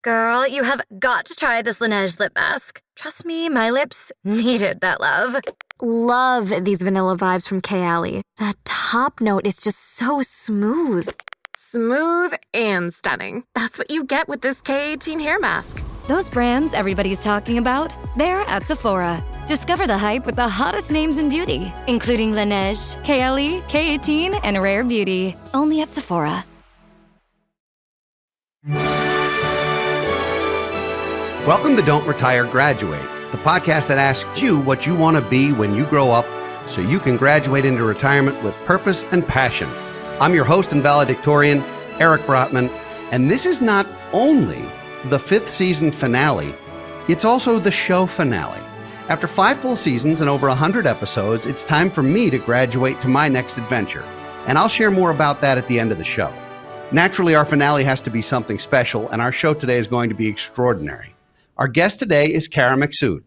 Girl, you have got to try this Laneige lip mask. Trust me, my lips needed that love. Love these vanilla vibes from Kayali. That top note is just so smooth. Smooth and stunning. That's what you get with this K18 hair mask. Those brands everybody's talking about, they're at Sephora. Discover the hype with the hottest names in beauty, including Laneige, Kayali, K18, and Rare Beauty. Only at Sephora. Welcome to Don't Retire, Graduate, the podcast that asks you what you want to be when you grow up so you can graduate into retirement with purpose and passion. I'm your host and valedictorian, Eric Brotman, and this is not only the 5th season finale, it's also the show finale. After 5 full seasons and over 100 episodes, it's time for me to graduate to my next adventure, and I'll share more about that at the end of the show. Naturally, our finale has to be something special, and our show today is going to be extraordinary. Our guest today is Cara Macksoud.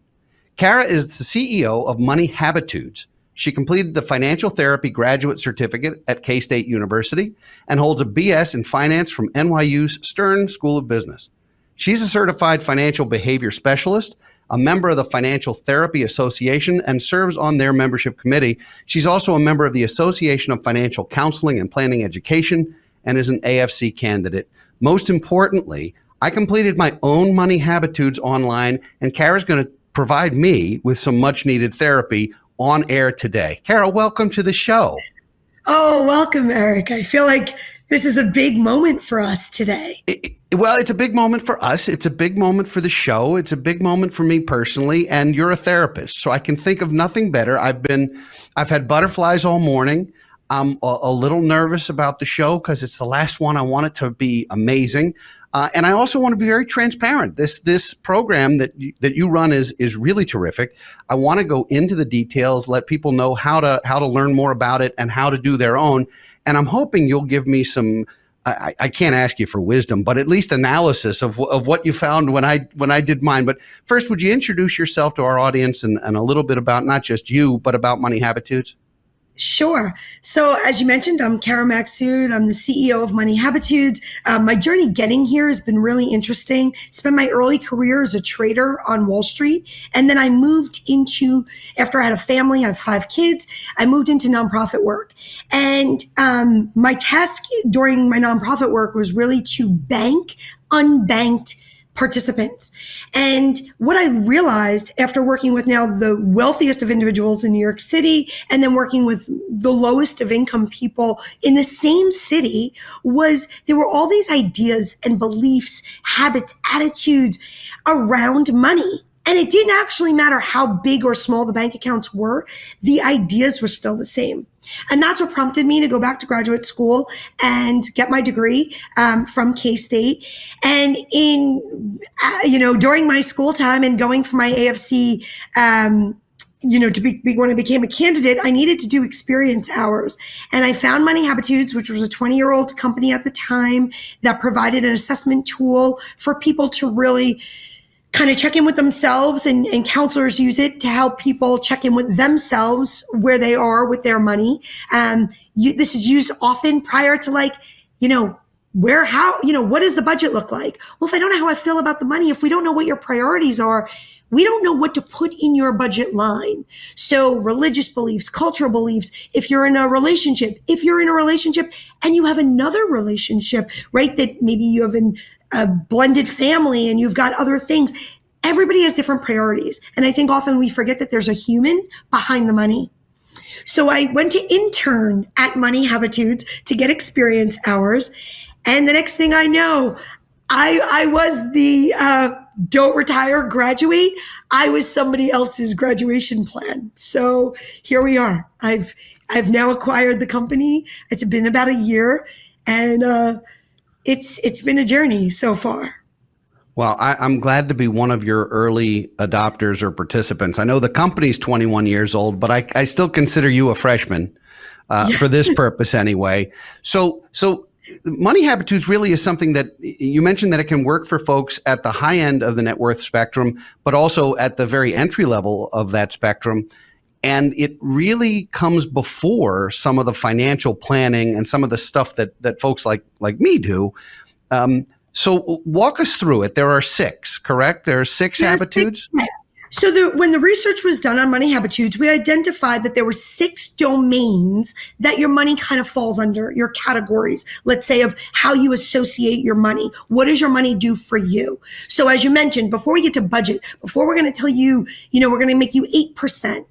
Cara is the CEO of Money Habitudes. She completed the Financial Therapy Graduate Certificate at K-State University and holds a BS in Finance from NYU's Stern School of Business. She's a certified financial behavior specialist, a member of the Financial Therapy Association, and serves on their membership committee. She's also a member of the Association of Financial Counseling and Planning Education and is an AFC candidate. Most importantly, I completed my own Money Habitudes online, and Cara's going to provide me with some much-needed therapy on air today. Cara, welcome to the show. Oh, welcome, Eric. I feel like this is a big moment for us today. Well, it's a big moment for us. It's a big moment for the show. It's a big moment for me personally, and you're a therapist, so I can think of nothing better. I've had butterflies all morning. I'm a little nervous about the show because it's the last one. I want it to be amazing. And I also want to be very transparent. This program that you run is really terrific. I want to go into the details, let people know how to learn more about it and how to do their own. And I'm hoping you'll give me some, I can't ask you for wisdom, but at least analysis of what you found when I did mine. But first, would you introduce yourself to our audience and a little bit about not just you, but about Money Habitudes? Sure. So as you mentioned, I'm Cara Macksoud. I'm the CEO of Money Habitudes. My journey getting here has been really interesting. Spent my early career as a trader on Wall Street. And then I moved into, after I had a family, I have 5 kids, I moved into nonprofit work. And my task during my nonprofit work was really to bank unbanked participants. And what I realized after working with now the wealthiest of individuals in New York City and then working with the lowest of income people in the same city was there were all these ideas and beliefs, habits, attitudes around money. And it didn't actually matter how big or small the bank accounts were. The ideas were still the same. And that's what prompted me to go back to graduate school and get my degree from K-State. And during my school time and going for my AFC, when I became a candidate, I needed to do experience hours. And I found Money Habitudes, which was a 20-year-old company at the time that provided an assessment tool for people to really kind of check in with themselves, and counselors use it to help people check in with themselves where they are with their money. This is used often prior to what does the budget look like? Well, if I don't know how I feel about the money, if we don't know what your priorities are, we don't know what to put in your budget line. So religious beliefs, cultural beliefs, if you're in a relationship and you have another relationship, right, that maybe you have a blended family and you've got other things, everybody has different priorities. And I think often we forget that there's a human behind the money. So I went to intern at Money Habitudes to get experience hours. And the next thing I know, I was the Don't Retire Graduate. I was somebody else's graduation plan. So here we are. I've now acquired the company. It's been about a year, and it's been a journey so far. Well, I'm glad to be one of your early adopters or participants. I know the company's 21 years old, but I still consider you a freshman for this purpose anyway. So Money Habitudes really is something that you mentioned that it can work for folks at the high end of the net worth spectrum, but also at the very entry level of that spectrum. And it really comes before some of the financial planning and some of the stuff that folks like me do. So walk us through it. There are 6, correct? There are 6 habitudes? So when the research was done on money habitudes, we identified that there were 6 domains that your money kind of falls under, your categories, let's say, of how you associate your money. What does your money do for you? So as you mentioned, before we get to budget, before we're going to tell you, we're going to make you 8%.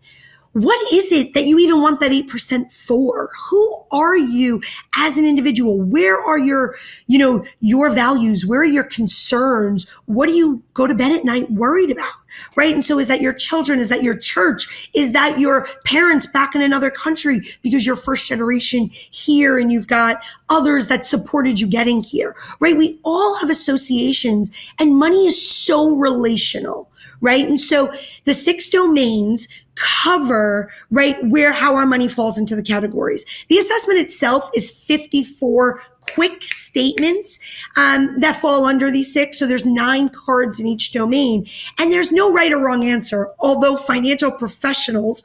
What is it that you even want that 8% for? Who are you as an individual? Where are your values? Where are your concerns? What do you go to bed at night worried about? Right. And so is that your children? Is that your church? Is that your parents back in another country because you're first generation here and you've got others that supported you getting here? Right. We all have associations, and money is so relational. Right. And so the 6 domains cover, right, how our money falls into the categories. The assessment itself is 54 quick statements that fall under these 6. So there's 9 cards in each domain, and there's no right or wrong answer. Although financial professionals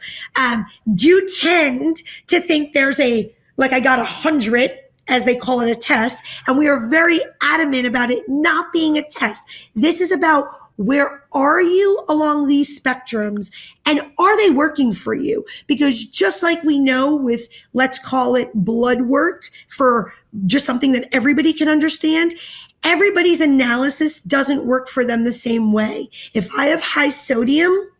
do tend to think there's I got 100, as they call it, a test. And we are very adamant about it not being a test. This is about, where are you along these spectrums, and are they working for you? Because just like we know with, let's call it blood work, for just something that everybody can understand, everybody's analysis doesn't work for them the same way. If I have high sodium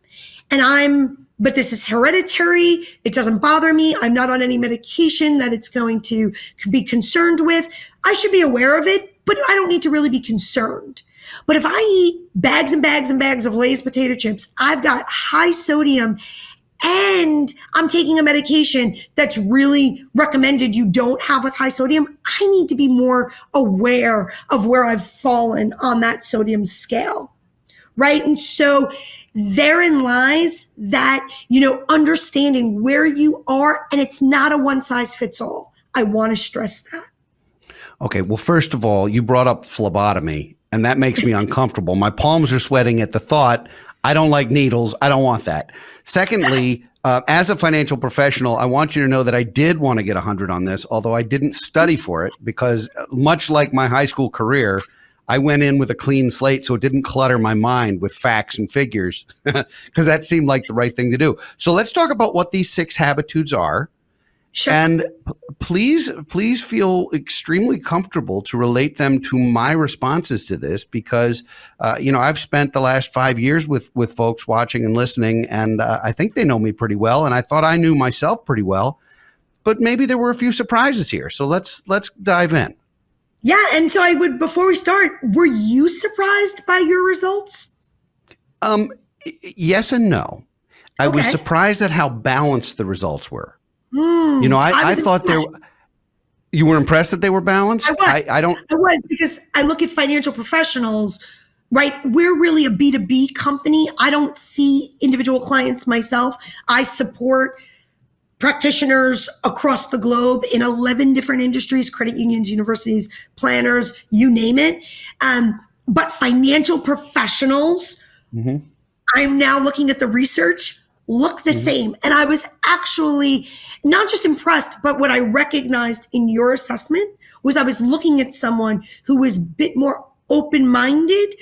but this is hereditary, it doesn't bother me, I'm not on any medication that it's going to be concerned with, I should be aware of it, but I don't need to really be concerned. But if I eat bags and bags and bags of Lay's potato chips, I've got high sodium, and I'm taking a medication that's really recommended you don't have with high sodium, I need to be more aware of where I've fallen on that sodium scale, right? And so therein lies that, understanding where you are, and it's not a one size fits all. I want to stress that. Okay. Well, first of all, you brought up phlebotomy, and that makes me uncomfortable. My palms are sweating at the thought. I don't like needles. I don't want that. Secondly, as a financial professional, I want you to know that I did want to get 100 on this, although I didn't study for it, because much like my high school career, I went in with a clean slate, so it didn't clutter my mind with facts and figures, because that seemed like the right thing to do. So let's talk about what these 6 habitudes are. Sure. And please feel extremely comfortable to relate them to my responses to this, because, I've spent the last 5 years with folks watching and listening, and I think they know me pretty well, and I thought I knew myself pretty well, but maybe there were a few surprises here. So let's dive in. Yeah. And so before we start, were you surprised by your results? Yes and no. I was surprised at how balanced the results were. I thought you were impressed that they were balanced? I was, because I look at financial professionals, right? We're really a B2B company. I don't see individual clients myself. I support practitioners across the globe in 11 different industries, credit unions, universities, planners, you name it. But financial professionals, I'm now looking at the research, look the same. And I was actually not just impressed, but what I recognized in your assessment was I was looking at someone who was a bit more open-minded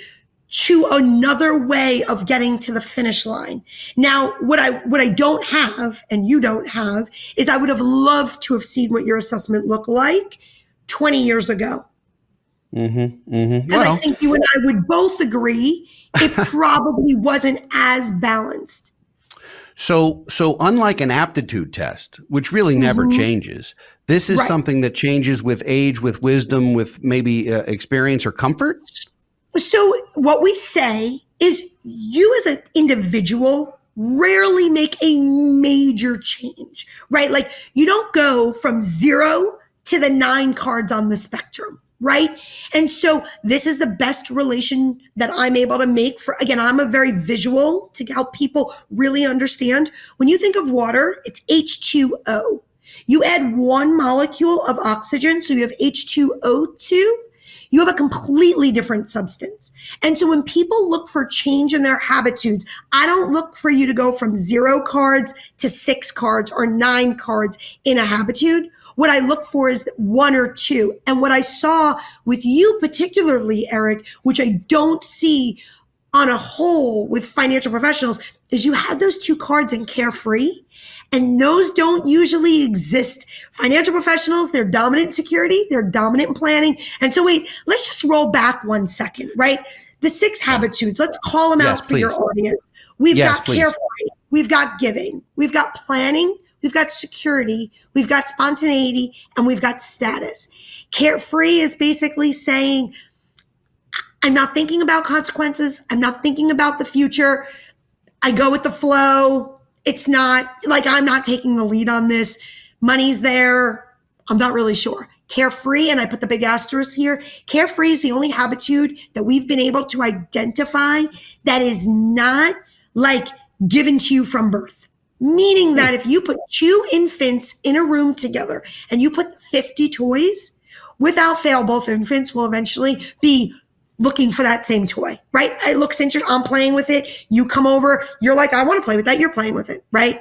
to another way of getting to the finish line. Now, what I don't have, and you don't have, is I would have loved to have seen what your assessment looked like 20 years ago. Because I think you and I would both agree it probably wasn't as balanced. So unlike an aptitude test, which really never changes, this is something that changes with age, with wisdom, with maybe experience or comfort? So what we say is, you as an individual rarely make a major change, right? Like, you don't go from 0 to the 9 cards on the spectrum, right? And so this is the best relation that I'm able to make for, again, I'm a very visual to help people really understand. When you think of water, it's H2O. You add 1 molecule of oxygen, so you have H2O2. You have a completely different substance. And so when people look for change in their habitudes, I don't look for you to go from 0 cards to 6 cards or 9 cards in a habitude. what I look for is one or two. And what I saw with you particularly, Eric, which I don't see on a whole with financial professionals, is you had those two cards in carefree, and those don't usually exist. Financial professionals, they're dominant in security, they're dominant in planning. And so wait, let's just roll back 1 second, right? The 6 habitudes, let's call them out for your audience. We've got carefree, we've got giving, we've got planning, we've got security, we've got spontaneity, and we've got status. Carefree is basically saying, I'm not thinking about consequences. I'm not thinking about the future. I go with the flow. It's not like I'm not taking the lead on this. Money's there. I'm not really sure. Carefree, and I put the big asterisk here, carefree is the only habitude that we've been able to identify that is not like given to you from birth. Meaning that if you put 2 infants in a room together and you put 50 toys, without fail, both infants will eventually be looking for that same toy, right? It looks interesting. I'm playing with it. You come over. You're like, I want to play with that. You're playing with it, right?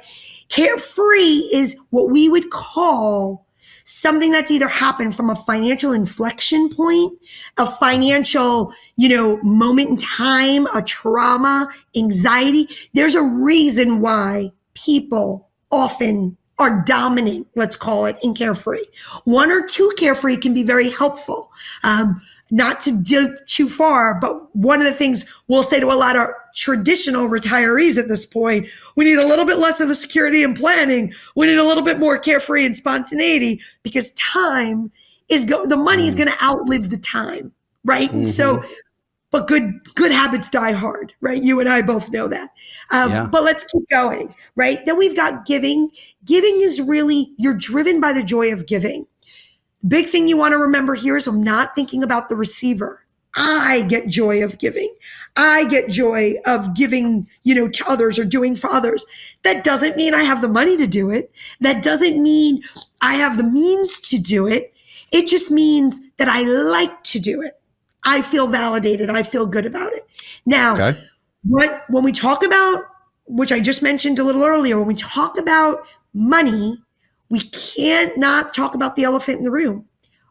Carefree is what we would call something that's either happened from a financial inflection point, a financial, moment in time, a trauma, anxiety. There's a reason why people often are dominant, let's call it, in carefree. 1 or 2 carefree can be very helpful. Not to dig too far, but one of the things we'll say to a lot of traditional retirees at this point, we need a little bit less of the security and planning. We need a little bit more carefree and spontaneity, because time is the money is going to outlive the time, right? And so, but good habits die hard, right? You and I both know that. But let's keep going, right? Then we've got giving. Giving is really, you're driven by the joy of giving. Big thing you want to remember here is I'm not thinking about the receiver. I get joy of giving. I get joy of giving, to others or doing for others. That doesn't mean I have the money to do it. That doesn't mean I have the means to do it. It just means that I like to do it. I feel validated. I feel good about it. Now, when we talk about, which I just mentioned a little earlier, when we talk about money, we can't not talk about the elephant in the room.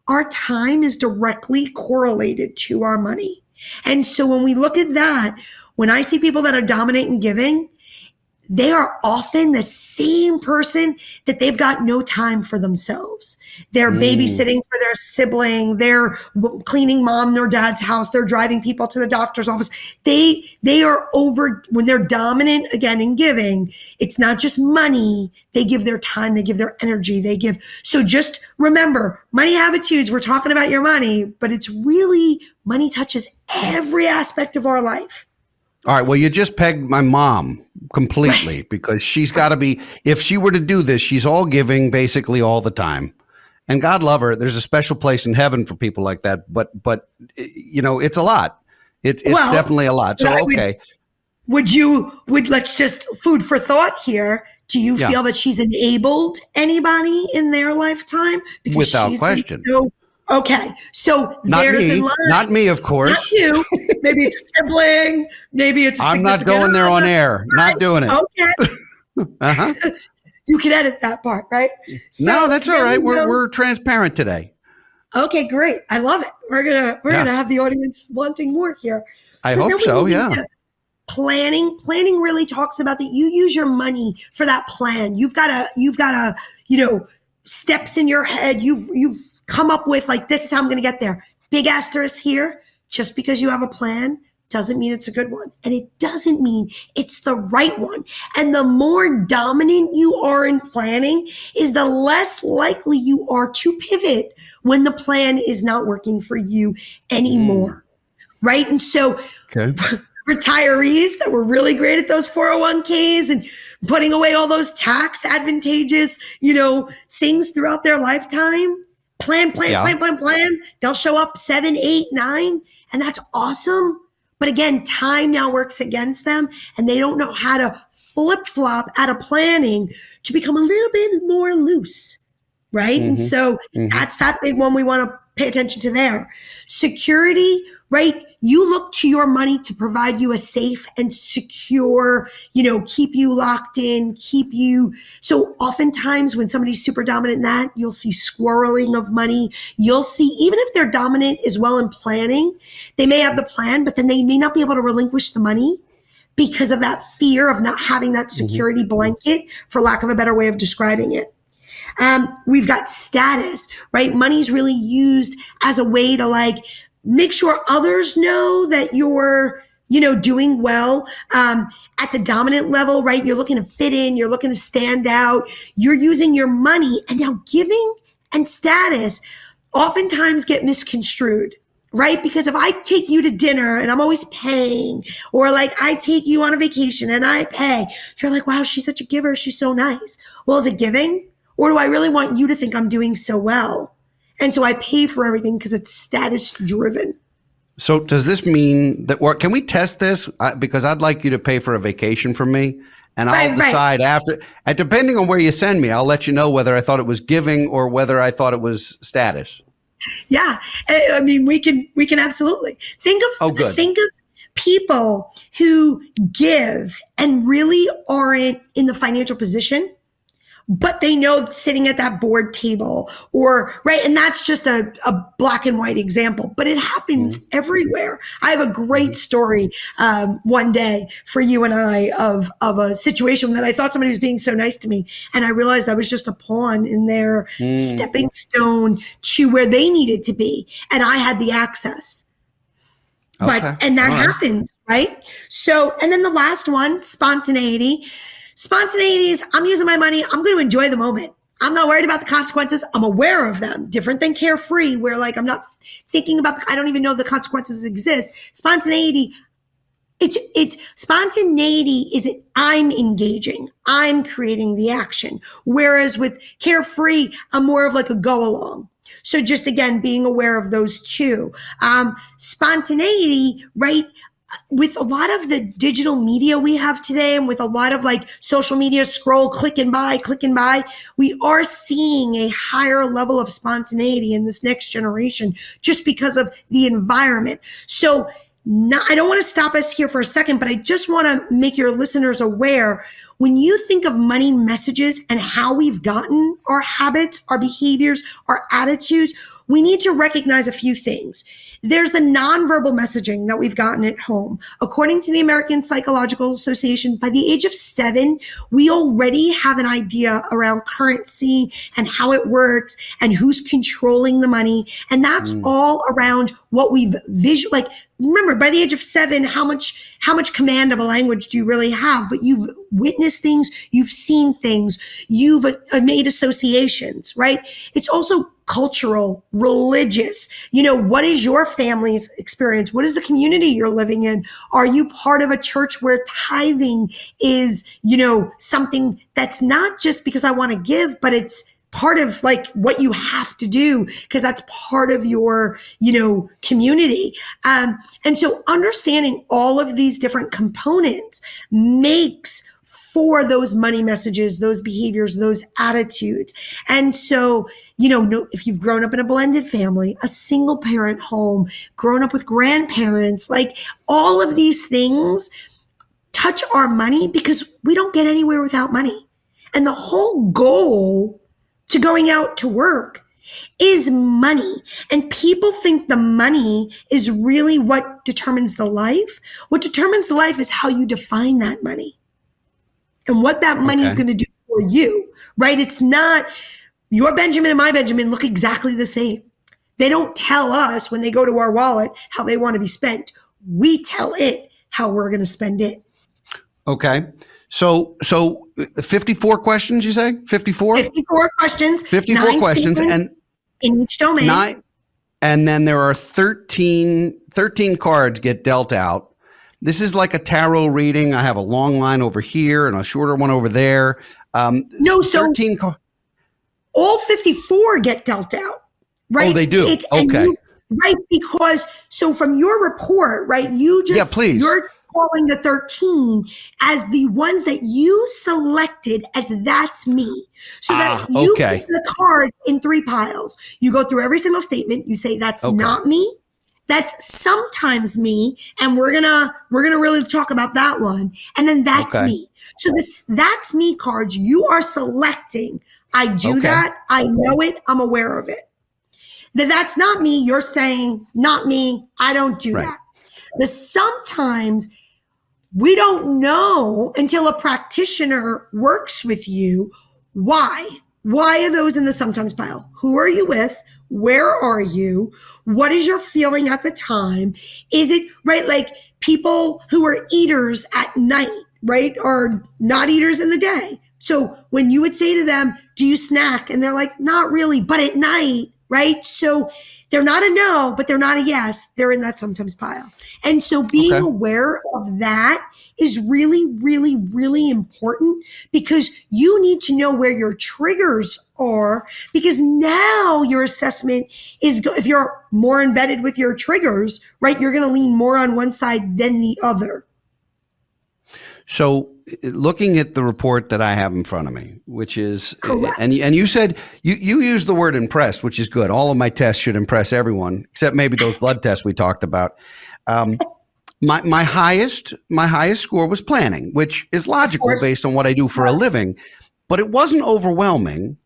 Our time is directly correlated to our money. And so when we look at that, when I see people that are dominant in giving, they are often the same person that they've got no time for themselves. They're babysitting for their sibling. They're cleaning mom or dad's house. They're driving people to the doctor's office. They are when they're dominant again in giving, it's not just money. They give their time. They give their energy. So just remember, money habitudes, we're talking about your money, but it's really money touches every aspect of our life. All right. Well, you just pegged my mom completely, because she's got to be, if she were to do this, she's all giving basically all the time. And God love her. There's a special place in heaven for people like that. But it's a lot. It's definitely a lot. So, okay. Let's just food for thought here. Do you feel that she's enabled anybody in their lifetime? Because without question. Okay, so not me, of course. Not you. Maybe it's a sibling. Maybe it's. I'm not going there on air. Not doing it. Okay. You can edit that part, right? So no, that's all right. We're transparent today. Okay, great. I love it. We're gonna have the audience wanting more here. I hope so. Yeah. Planning really talks about that. You use your money for that plan. You've got a steps in your head. You've come up with, like, this is how I'm going to get there. Big asterisk here. Just because you have a plan doesn't mean it's a good one. And it doesn't mean it's the right one. And the more dominant you are in planning is the less likely you are to pivot when the plan is not working for you anymore. Right? And so retirees that were really great at those 401ks and putting away all those tax advantageous, things throughout their lifetime, plan. They'll show up 7, 8, 9, and that's awesome. But again, time now works against them, and they don't know how to flip-flop out of planning to become a little bit more loose, right? And so that's that big one we want to pay attention to there. Security, right? You look to your money to provide you a safe and secure, keep you locked in, so oftentimes when somebody's super dominant in that, you'll see squirreling of money. You'll see, even if they're dominant as well in planning, they may have the plan, but then they may not be able to relinquish the money because of that fear of not having that security blanket, for lack of a better way of describing it. We've got status, right? Money's really used as a way to make sure others know that you're, doing well. At the dominant level, right? You're looking to fit in, you're looking to stand out, you're using your money. And now giving and status oftentimes get misconstrued, right? Because if I take you to dinner and I'm always paying, or I take you on a vacation and I pay, you're like, wow, she's such a giver. She's so nice. Well, is it giving? Or do I really want you to think I'm doing so well? And so I pay for everything because it's status driven. So does this mean that, or can we test this? Because I'd like you to pay for a vacation from me, and I'll decide after, and depending on where you send me, I'll let you know whether I thought it was giving or whether I thought it was status. Yeah. I mean, we can absolutely think of people who give and really aren't in the financial position, but they know sitting at that board table right. And that's just a black and white example, but it happens everywhere. I have a great story one day for you and I of a situation that I thought somebody was being so nice to me. And I realized I was just a pawn in their stepping stone to where they needed to be. And I had the access. Okay. And that happens, right? So, and then the last one, spontaneity. Spontaneity is, I'm using my money, I'm going to enjoy the moment. I'm not worried about the consequences. I'm aware of them. Different than carefree, where I'm not thinking about, I don't even know the consequences exist. Spontaneity, spontaneity is I'm engaging. I'm creating the action. Whereas with carefree, I'm more of a go along. So just again, being aware of those two. Spontaneity, right? With a lot of the digital media we have today, and with a lot of social media scroll, click and buy, we are seeing a higher level of spontaneity in this next generation just because of the environment. So I don't want to stop us here for a second, but I just want to make your listeners aware, when you think of money messages and how we've gotten our habits, our behaviors, our attitudes, we need to recognize a few things. There's the nonverbal messaging that we've gotten at home. According to the American Psychological Association, by the age of 7, we already have an idea around currency and how it works and who's controlling the money. And that's all around what we've remember, by the age of 7, how much command of a language do you really have? But you've witnessed things, you've seen things, you've made associations, right? It's also cultural, religious. What is your family's experience? What is the community you're living in? Are you part of a church where tithing is, something that's not just because I want to give, but it's part of what you have to do because that's part of your, community. And so understanding all of these different components makes for those money messages, those behaviors, those attitudes. And so, if you've grown up in a blended family, a single parent home, grown up with grandparents, all of these things touch our money because we don't get anywhere without money. And the whole goal to going out to work is money. And people think the money is really what determines the life. What determines the life is how you define that money and what that money is going to do for you, right? It's not your Benjamin and my Benjamin look exactly the same. They don't tell us when they go to our wallet how they want to be spent. We tell it how we're going to spend it. Okay. So 54 questions, you say? 54? 54 questions. 54 questions. And in each domain. And then there are 13 cards get dealt out. This is like a tarot reading. I have a long line over here and a shorter one over there. All 54 get dealt out, right? Oh, they do? Okay. Right, because, so from your report, right, Yeah, please. calling the 13 as the ones that you selected as that's me. So that you put the cards in 3 piles. You go through every single statement. You say, that's not me. That's sometimes me. And we're gonna really talk about that one. And then that's me. So this that's me cards you are selecting. I do that. I know it. I'm aware of it. That's not me. You're saying, not me. I don't do that. The sometimes we don't know until a practitioner works with you. Why? Why are those in the sometimes pile? Who are you with? Where are you? What is your feeling at the time? Is it right? Like people who are eaters at night, right? Are not eaters in the day. So when you would say to them, do you snack? And they're like, not really, but at night, right? So they're not a no, but they're not a yes. They're in that sometimes pile. And so being aware of that is really, really, really important because you need to know where your triggers are because now your assessment is, if you're more embedded with your triggers, right, you're going to lean more on one side than the other. So looking at the report that I have in front of me, which is, and you said, you used the word impressed, which is good. All of my tests should impress everyone, except maybe those blood tests we talked about. My highest score was planning, which is logical based on what I do for a living, but it wasn't overwhelming.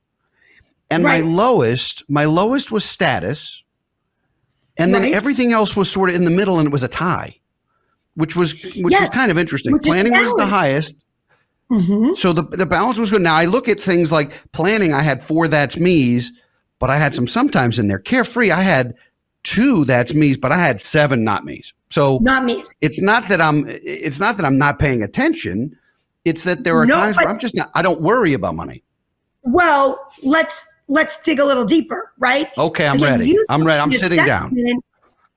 And my lowest was status. And then everything else was sort of in the middle and it was a tie. Which was kind of interesting. Planning was the highest. So the balance was good. Now I look at things like planning. I had 4 that's me's, but I had some sometimes in there. Carefree, I had 2 that's me's, but I had 7 not me's. So not me's. It's not that I'm not paying attention. It's that there are times where I don't worry about money. Well, let's dig a little deeper, right? Okay, I'm ready. I'm sitting down.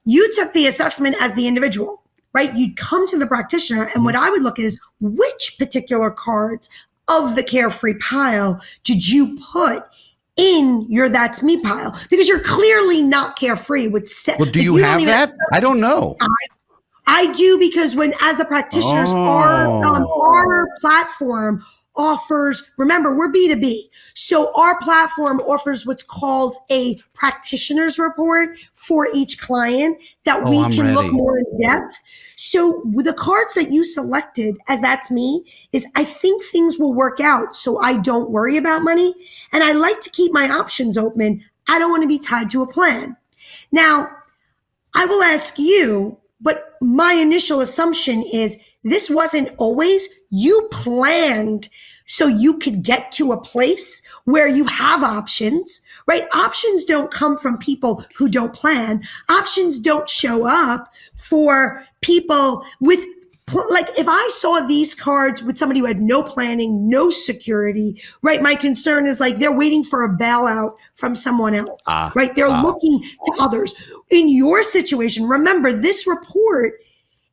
You took the assessment as the individual. Right? You'd come to the practitioner and what I would look at is which particular cards of the carefree pile did you put in your that's me pile? Because you're clearly not carefree with Well, do you have that? I don't know. I do because as the practitioners our platform offers, remember, we're B2B. So our platform offers what's called a practitioner's report for each client that we can look more in depth. So with the cards that you selected as that's me is I think things will work out so I don't worry about money. And I like to keep my options open. I don't want to be tied to a plan. Now, I will ask you, but my initial assumption is this wasn't always, you planned so you could get to a place where you have options, right? Options don't come from people who don't plan. Options don't show up for people with, like, if I saw these cards with somebody who had no planning, no security, right? My concern is like they're waiting for a bailout from someone else, right? They're looking to others. In your situation, remember, this report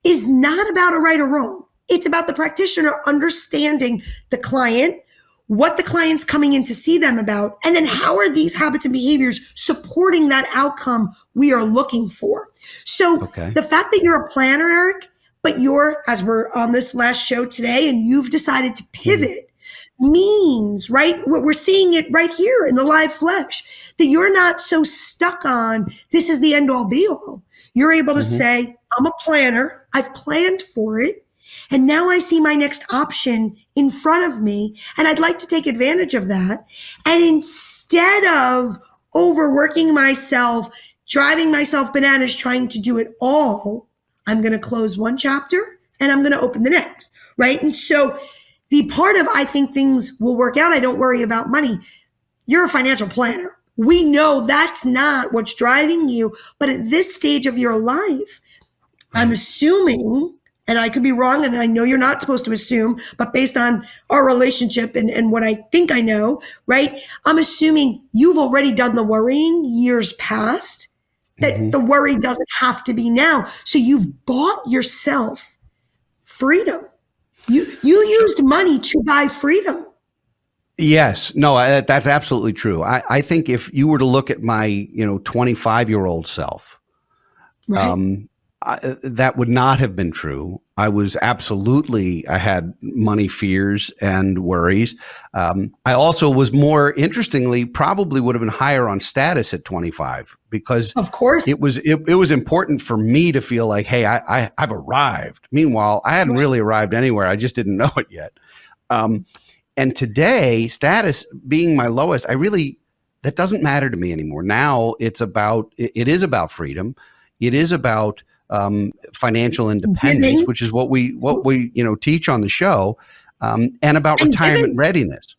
is not about a right or wrong. It's about the practitioner understanding the client, what the client's coming in to see them about, and then how are these habits and behaviors supporting that outcome we are looking for. So the fact that you're a planner, Eric, but you're, as we're on this last show today, and you've decided to pivot means, right? We're seeing it right here in the live flesh, that you're not so stuck on this is the end all be all. You're able to say, I'm a planner. I've planned for it. And now I see my next option in front of me, and I'd like to take advantage of that. And instead of overworking myself, driving myself bananas, trying to do it all, I'm going to close one chapter and I'm going to open the next, right? And so the part of I think things will work out, I don't worry about money. You're a financial planner. We know that's not what's driving you. But at this stage of your life, I'm assuming, and I could be wrong, and I know you're not supposed to assume, but based on our relationship and what I think I know, right? I'm assuming you've already done the worrying years past, that the worry doesn't have to be now. So you've bought yourself freedom. You used money to buy freedom. Yes. No, that's absolutely true. I think if you were to look at my, 25-year-old self, that would not have been true. I had money fears and worries. I also was more interestingly, probably would have been higher on status at 25 because Of course. it was important for me to feel like, hey, I've arrived. Meanwhile, I hadn't really arrived anywhere. I just didn't know it yet. And today, status being my lowest, that doesn't matter to me anymore. Now it is about freedom. It is about financial independence, which is what we teach on the show, and about retirement readiness.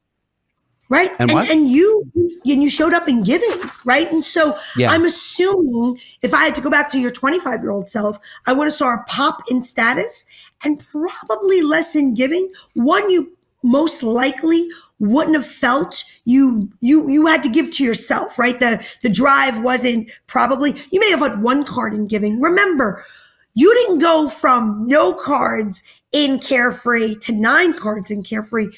Right. And you showed up in giving, right? And so I'm assuming if I had to go back to your 25-year-old self, I would have saw a pop in status and probably less in giving. One, you most likely wouldn't have felt you had to give to yourself, right? The drive wasn't probably, you may have had one card in giving. Remember, you didn't go from no cards in Carefree to 9 cards in Carefree.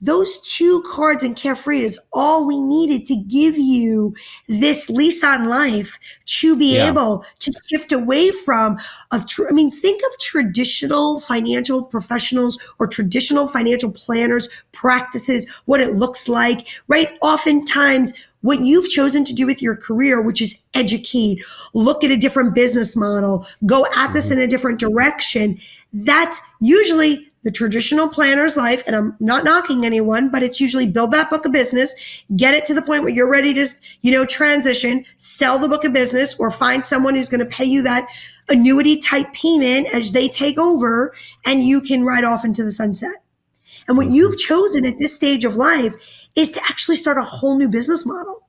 Those 2 cards in Carefree is all we needed to give you this lease on life to be able to shift away from think of traditional financial professionals or traditional financial planners practices, what it looks like, right? Oftentimes, what you've chosen to do with your career, which is educate, look at a different business model, go at this in a different direction, that's usually the traditional planner's life. And I'm not knocking anyone, but it's usually build that book of business, get it to the point where you're ready to, transition, sell the book of business, or find someone who's going to pay you that annuity type payment as they take over, and you can ride off into the sunset. And what you've chosen at this stage of life is to actually start a whole new business model.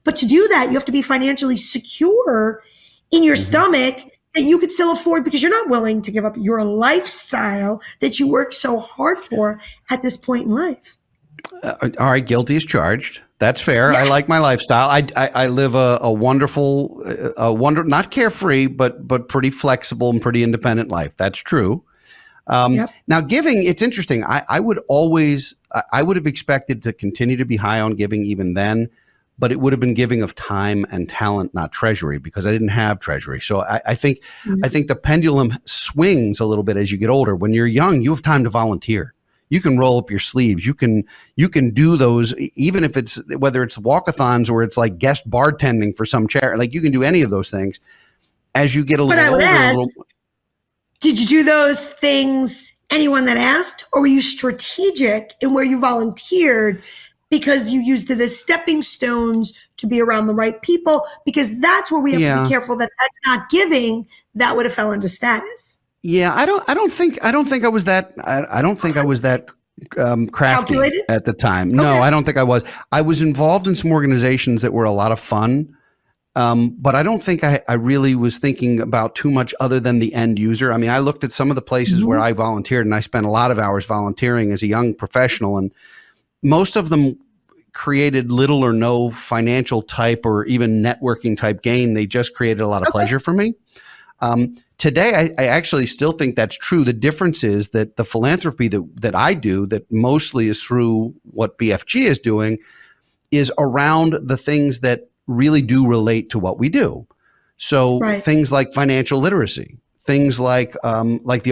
But to do that, you have to be financially secure in your stomach that you could still afford, because you're not willing to give up your lifestyle that you worked so hard for at this point in life. All right, guilty as charged. That's fair. I like my lifestyle. I live a wonderful, not carefree, but pretty flexible and pretty independent life. That's true. Now, giving, it's interesting. I would have expected to continue to be high on giving even then, but it would have been giving of time and talent, not treasury, because I didn't have treasury. So I think the pendulum swings a little bit as you get older. When you're young, you have time to volunteer. You can roll up your sleeves. You can do those, even if it's, whether it's walkathons or it's like guest bartending for some charity. Like, you can do any of those things as you get a little older. Did you do those things, anyone that asked, or were you strategic in where you volunteered because you used it as stepping stones to be around the right people? Because that's where we have to be careful that that's not giving. That would have fell into status. Yeah, I don't think I was that. I don't think I was that crafty calculated at the time. Okay. No, I don't think I was. I was involved in some organizations that were a lot of fun. But I don't think I really was thinking about too much other than the end user. I mean, I looked at some of the places where I volunteered, and I spent a lot of hours volunteering as a young professional, and most of them created little or no financial type or even networking type gain. They just created a lot of pleasure for me. Today, I actually still think that's true. The difference is that the philanthropy that I do, that mostly is through what BFG is doing, is around the things that really do relate to what we do. So things like financial literacy, things like the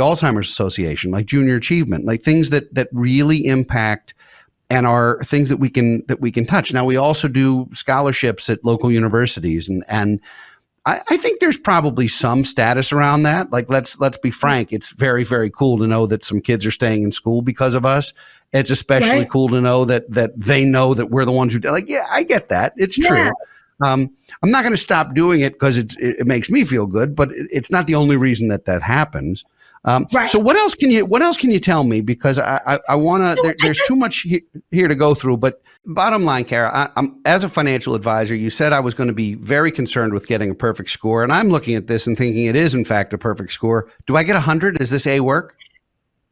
Alzheimer's Association, like junior achievement, like things that really impact and are things that we can touch. Now, we also do scholarships at local universities, and I think there's probably some status around that. Like, let's be frank, it's very, very cool to know that some kids are staying in school because of us. It's especially cool to know that they know that we're the ones who, like, yeah, I get that. It's true. I'm not going to stop doing it because it makes me feel good, but it's not the only reason that happens. So what else can you tell me? Because I want to, there's too much here to go through, but bottom line, Cara, I'm, as a financial advisor, you said I was going to be very concerned with getting a perfect score. And I'm looking at this and thinking it is in fact a perfect score. Do I get 100? Does this work?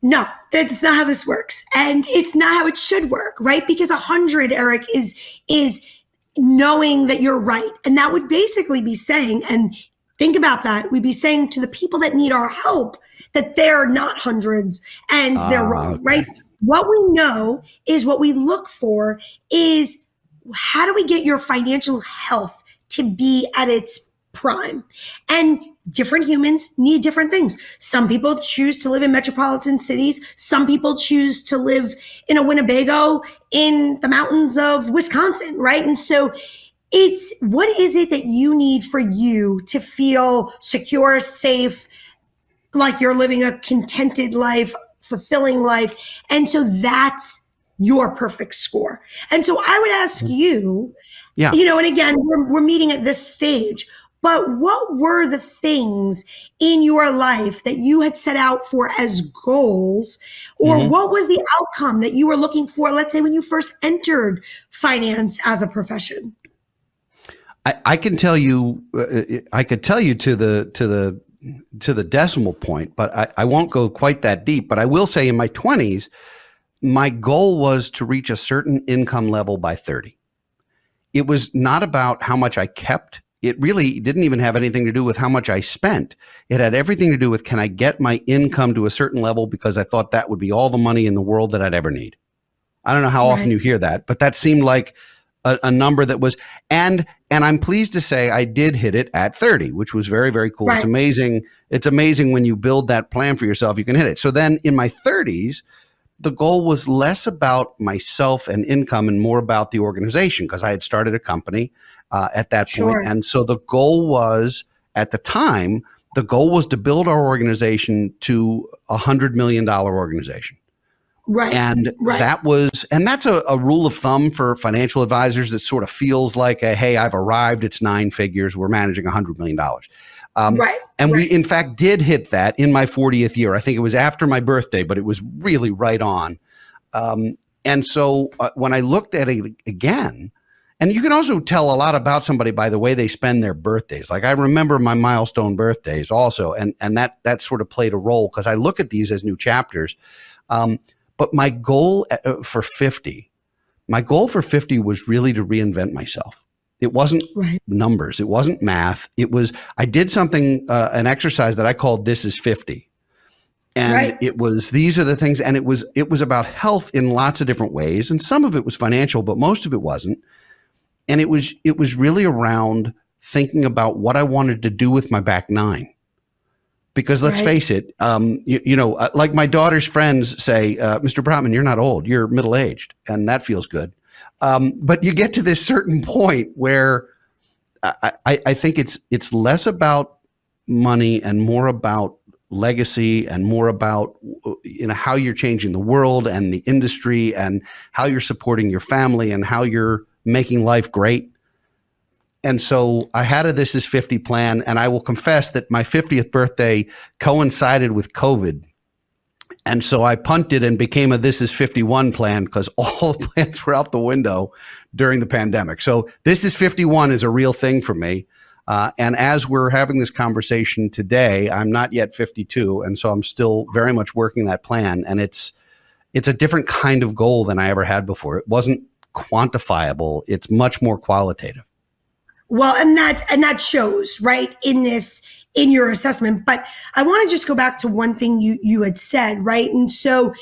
No, that's not how this works. And it's not how it should work, right? Because 100, Eric, is knowing that you're right. And that would basically be saying, and think about that, we'd be saying to the people that need our help that they're not hundreds and they're wrong, right? What we know is what we look for is, how do we get your financial health to be at its prime? And different humans need different things. Some people choose to live in metropolitan cities. Some people choose to live in a Winnebago in the mountains of Wisconsin, right? And so it's, what is it that you need for you to feel secure, safe, like you're living a contented life, fulfilling life? And so that's your perfect score. And so I would ask you, and again, we're meeting at this stage, but what were the things in your life that you had set out for as goals, or what was the outcome that you were looking for, let's say when you first entered finance as a profession? I can tell you, I could tell you to the decimal point, but I won't go quite that deep. But I will say in my 20s, my goal was to reach a certain income level by 30. It was not about how much I kept. It really didn't even have anything to do with how much I spent. It had everything to do with, can I get my income to a certain level, because I thought that would be all the money in the world that I'd ever need. I don't know how often you hear that, but that seemed like a number that was, and I'm pleased to say I did hit it at 30, which was very, very cool. Right. It's amazing. It's amazing when you build that plan for yourself, you can hit it. So then in my 30s, the goal was less about myself and income and more about the organization, because I had started a company at that point. And so the goal was, at the time, the goal was to build our organization to $100 million organization. Right. And that was, and that's a rule of thumb for financial advisors that sort of feels like, hey, I've arrived, it's 9 figures, we're managing $100 million. And we, in fact, did hit that in my 40th year. I think it was after my birthday, but it was really right on. And so when I looked at it again, and you can also tell a lot about somebody by the way they spend their birthdays. Like I remember my milestone birthdays also, and that sort of played a role, because I look at these as new chapters. But my goal for 50 was really to reinvent myself. It wasn't numbers. It wasn't math. It was, I did something, an exercise that I called This is 50. And it was, these are the things, and it was about health in lots of different ways. And some of it was financial, but most of it wasn't. And it was really around thinking about what I wanted to do with my back 9. Because let's face it, like my daughter's friends say, Mr. Brotman, you're not old, you're middle-aged, and that feels good. But you get to this certain point where I think it's less about money and more about legacy and more about how you're changing the world and the industry and how you're supporting your family and how you're making life great. And so I had a This is 50 plan, and I will confess that my 50th birthday coincided with COVID. And so I punted and became a This is 51 plan, because all the plans were out the window during the pandemic. So This is 51 is a real thing for me. And as we're having this conversation today, I'm not yet 52. And so I'm still very much working that plan. And it's a different kind of goal than I ever had before. It wasn't quantifiable. It's much more qualitative. Well, and that shows, right, in your assessment. But I want to just go back to one thing you had said, right? And so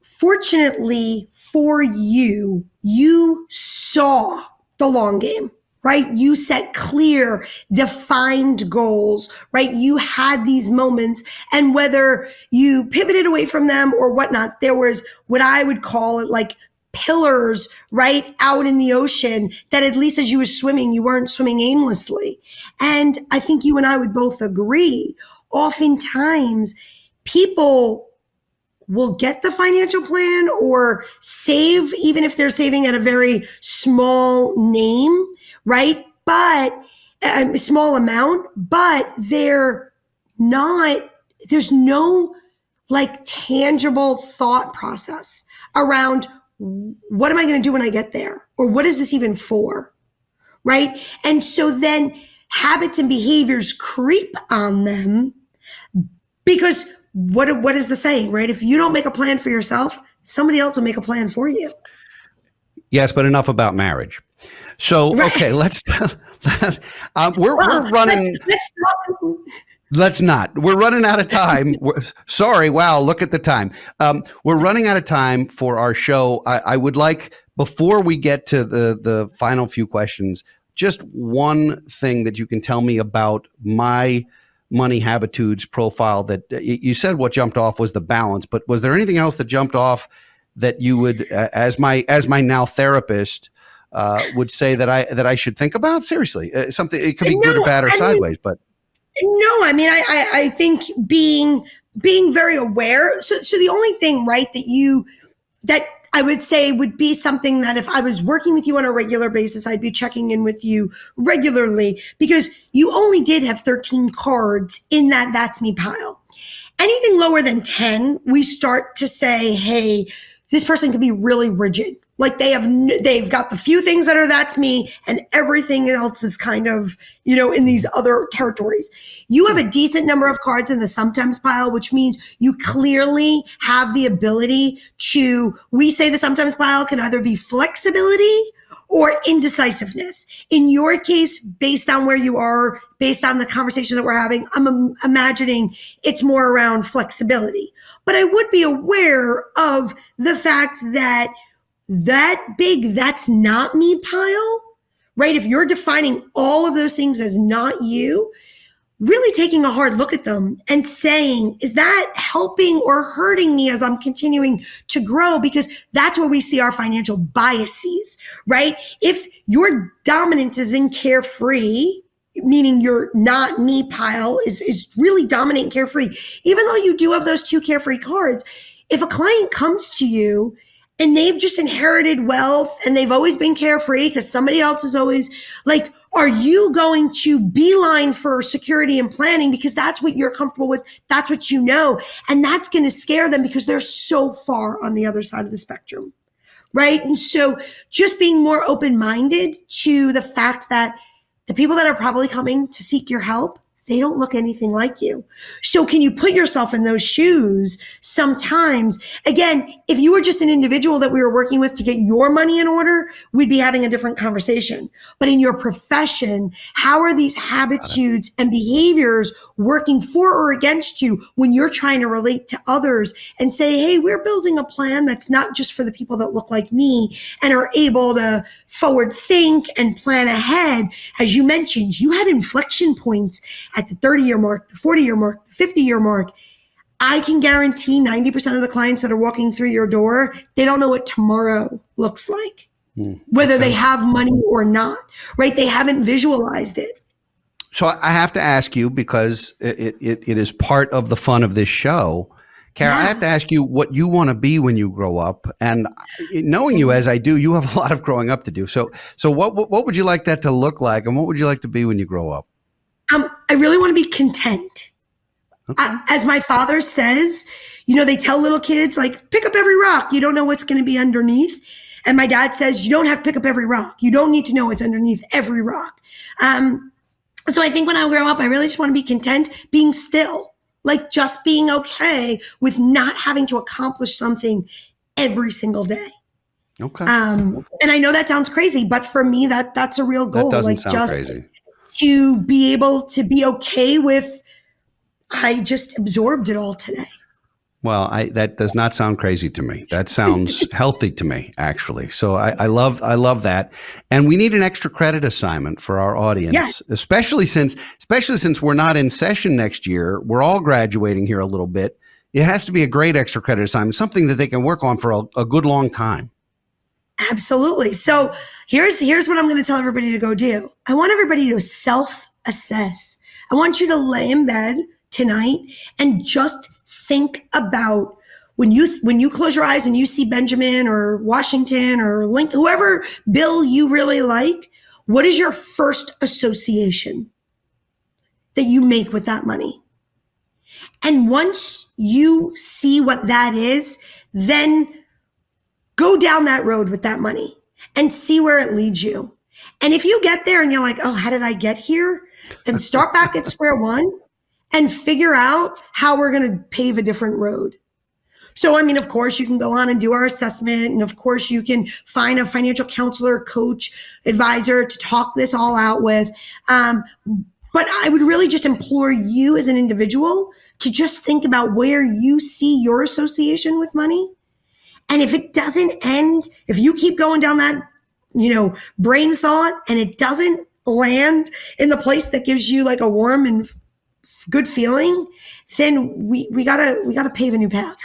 fortunately for you, you saw the long game, right? You set clear, defined goals, right? You had these moments, and whether you pivoted away from them or whatnot, there was what I would call it like pillars right out in the ocean, that at least as you were swimming, you weren't swimming aimlessly. And I think you and I would both agree, oftentimes people will get the financial plan or save, even if they're saving at a very small name, right? But a small amount, but there's no like tangible thought process around, what am I going to do when I get there? Or what is this even for? Right? And so then habits and behaviors creep on them, because what is the saying, right? If you don't make a plan for yourself, somebody else will make a plan for you. Yes, but enough about marriage. So, okay, let's we're running. Let's not. We're running out of time. Sorry. Wow. Look at the time. We're running out of time for our show. I would like, before we get to the final few questions, just one thing that you can tell me about my Money Habitudes profile that you said what jumped off was the balance, but was there anything else that jumped off that you would, as my now therapist, would say that I should think about? Seriously, something, it could be good or bad or sideways, but. No, I mean, I think being very aware. So the only thing, right, that I would say would be something that if I was working with you on a regular basis, I'd be checking in with you regularly, because you only did have 13 cards in that That's Me pile. Anything lower than 10, we start to say, hey, this person could be really rigid. Like they've got the few things that are That's Me, and everything else is kind of, in these other territories. You have a decent number of cards in the sometimes pile, which means you clearly have the ability we say the sometimes pile can either be flexibility or indecisiveness. In your case, based on where you are, based on the conversation that we're having, I'm imagining it's more around flexibility. But I would be aware of the fact that big That's Not Me pile, right? If you're defining all of those things as not you, really taking a hard look at them and saying, is that helping or hurting me as I'm continuing to grow? Because that's where we see our financial biases, right? If your dominance is in carefree, meaning your not me pile is really dominant and carefree, even though you do have those two carefree cards, if a client comes to you and they've just inherited wealth and they've always been carefree because somebody else is always like, are you going to beeline for security and planning because that's what you're comfortable with? That's what you know. And that's going to scare them because they're so far on the other side of the spectrum, right? And so just being more open-minded to the fact that the people that are probably coming to seek your help, they don't look anything like you. So can you put yourself in those shoes sometimes? Again, if you were just an individual that we were working with to get your money in order, we'd be having a different conversation. But in your profession, how are these habitudes and behaviors working for or against you when you're trying to relate to others and say, hey, we're building a plan that's not just for the people that look like me and are able to forward think and plan ahead. As you mentioned, you had inflection points at the 30-year mark, the 40-year mark, the 50-year mark. I can guarantee 90% of the clients that are walking through your door, they don't know what tomorrow looks like, whether they have money or not, right? They haven't visualized it. So I have to ask you, because it is part of the fun of this show, Cara, I have to ask you what you want to be when you grow up. And knowing you as I do, you have a lot of growing up to do. So what would you like that to look like? And what would you like to be when you grow up? I really want to be content. Okay. As my father says, they tell little kids, like, pick up every rock. You don't know what's going to be underneath. And my dad says, you don't have to pick up every rock. You don't need to know what's underneath every rock. So I think when I grow up, I really just want to be content, being still, like just being okay with not having to accomplish something every single day. Okay. And I know that sounds crazy, but for me, that's a real goal. That doesn't sound crazy. To be able to be okay with, I just absorbed it all today. Well, that does not sound crazy to me. That sounds healthy to me, actually. So I love that. And we need an extra credit assignment for our audience, yes. especially since we're not in session next year. We're all graduating here a little bit. It has to be a great extra credit assignment, something that they can work on for a good long time. Absolutely. So here's what I'm going to tell everybody to go do. I want everybody to self-assess. I want you to lay in bed tonight and just think about when you close your eyes and you see Benjamin or Washington or Lincoln, whoever Bill you really like, what is your first association that you make with that money? And once you see what that is, then go down that road with that money and see where it leads you. And if you get there and you're like, oh, how did I get here? Then start back at square one and figure out how we're going to pave a different road. So, I mean, of course, you can go on and do our assessment. And of course, you can find a financial counselor, coach, advisor to talk this all out with. But I would really just implore you as an individual to just think about where you see your association with money. And if it doesn't end, if you keep going down that, brain thought and it doesn't land in the place that gives you like a warm and good feeling, then we gotta pave a new path.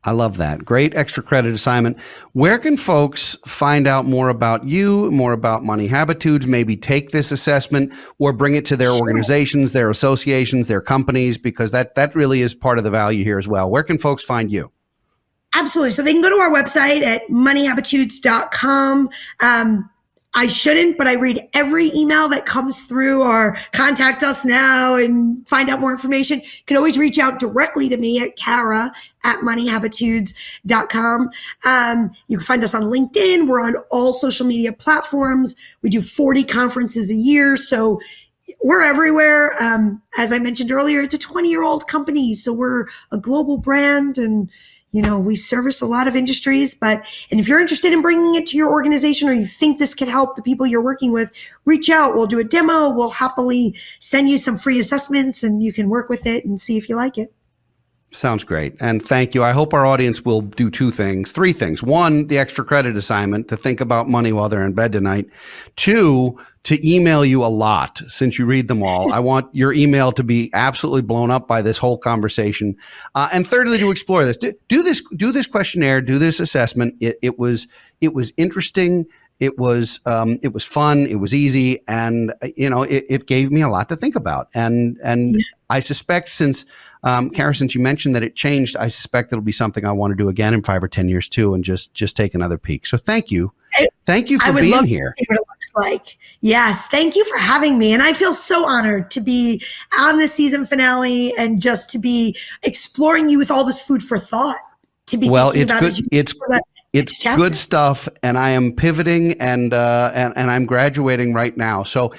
I love that. Great extra credit assignment. Where can folks find out more about you, more about Money Habitudes, maybe take this assessment or bring it to their organizations, their associations, their companies, because that really is part of the value here as well. Where can folks find you? Absolutely. So they can go to our website at moneyhabitudes.com. I shouldn't, but I read every email that comes through, or contact us now and find out more information. You can always reach out directly to me at Cara at moneyhabitudes.com. You can find us on LinkedIn. We're on all social media platforms. We do 40 conferences a year. So we're everywhere. As I mentioned earlier, it's a 20-year-old company. So we're a global brand, and we service a lot of industries, and if you're interested in bringing it to your organization, or you think this could help the people you're working with, reach out. We'll do a demo. We'll happily send you some free assessments, and you can work with it and see if you like it. Sounds great. And thank you. I hope our audience will do three things. One, the extra credit assignment to think about money while they're in bed tonight. Two, to email you a lot since you read them all. I want your email to be absolutely blown up by this whole conversation. And thirdly, to explore this. Do this questionnaire, do this assessment. It was interesting. It was fun. It was easy. And, it gave me a lot to think about. And I suspect since you mentioned that it changed, I suspect it'll be something I want to do again in 5 or 10 years too, and just take another peek. So thank you. Thank you for being love here. To see what it looks like. Yes. Thank you for having me. And I feel so honored to be on the season finale and just to be exploring you with all this food for thought. It's good stuff. And I am pivoting and I'm graduating right now. So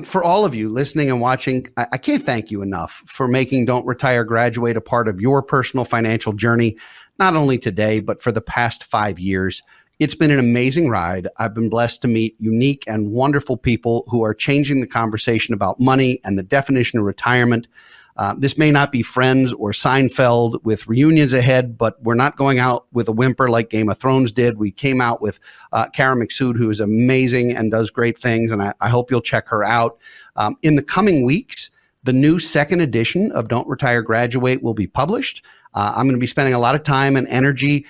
for all of you listening and watching, I can't thank you enough for making Don't Retire, Graduate a part of your personal financial journey, not only today, but for the past 5 years. It's been an amazing ride. I've been blessed to meet unique and wonderful people who are changing the conversation about money and the definition of retirement. This may not be Friends or Seinfeld with reunions ahead, but we're not going out with a whimper like Game of Thrones did. We came out with Cara Macksoud, who is amazing and does great things, and I hope you'll check her out. In the coming weeks, the new second edition of Don't Retire, Graduate will be published. I'm going to be spending a lot of time and energy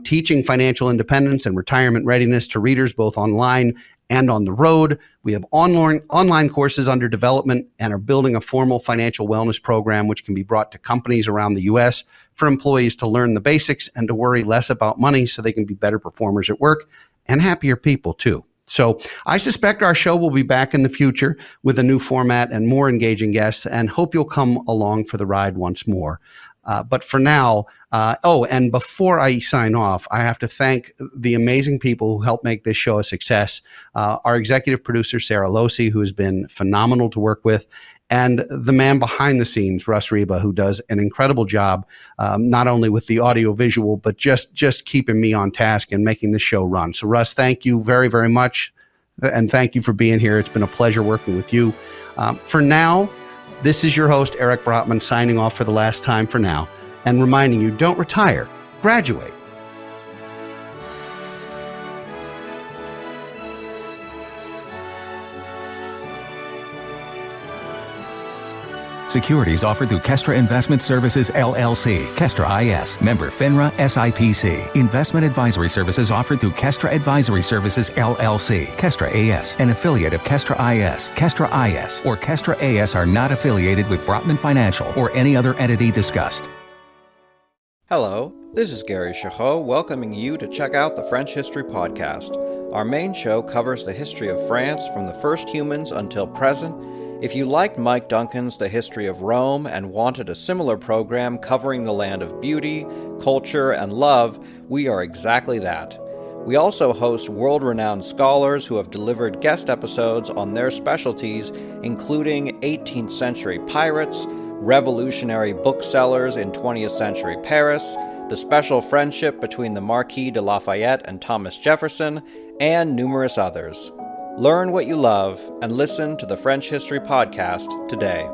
teaching financial independence and retirement readiness to readers, both online and on the road. We have online courses under development and are building a formal financial wellness program, which can be brought to companies around the U.S. for employees to learn the basics and to worry less about money so they can be better performers at work and happier people too. So I suspect our show will be back in the future with a new format and more engaging guests, and hope you'll come along for the ride once more. But for now, and before I sign off, I have to thank the amazing people who helped make this show a success. Our executive producer, Sarah Losi, who has been phenomenal to work with, and the man behind the scenes, Russ Reba, who does an incredible job, not only with the audio visual, but just keeping me on task and making the show run. So Russ, thank you very, very much. And thank you for being here. It's been a pleasure working with you. For now, this is your host, Eric Brotman, signing off for the last time for now and reminding you, don't retire, graduate. Securities offered through Kestra Investment Services, LLC, Kestra IS, member FINRA SIPC. Investment advisory services offered through Kestra Advisory Services, LLC, Kestra AS, an affiliate of Kestra IS. Kestra IS or Kestra AS are not affiliated with Brotman Financial or any other entity discussed. Hello, this is Gary Chahot welcoming you to check out the French History Podcast. Our main show covers the history of France from the first humans until present. If you liked Mike Duncan's The History of Rome and wanted a similar program covering the land of beauty, culture, and love, we are exactly that. We also host world-renowned scholars who have delivered guest episodes on their specialties, including 18th century pirates, revolutionary booksellers in 20th century Paris, the special friendship between the Marquis de Lafayette and Thomas Jefferson, and numerous others. Learn what you love and listen to the French History Podcast today.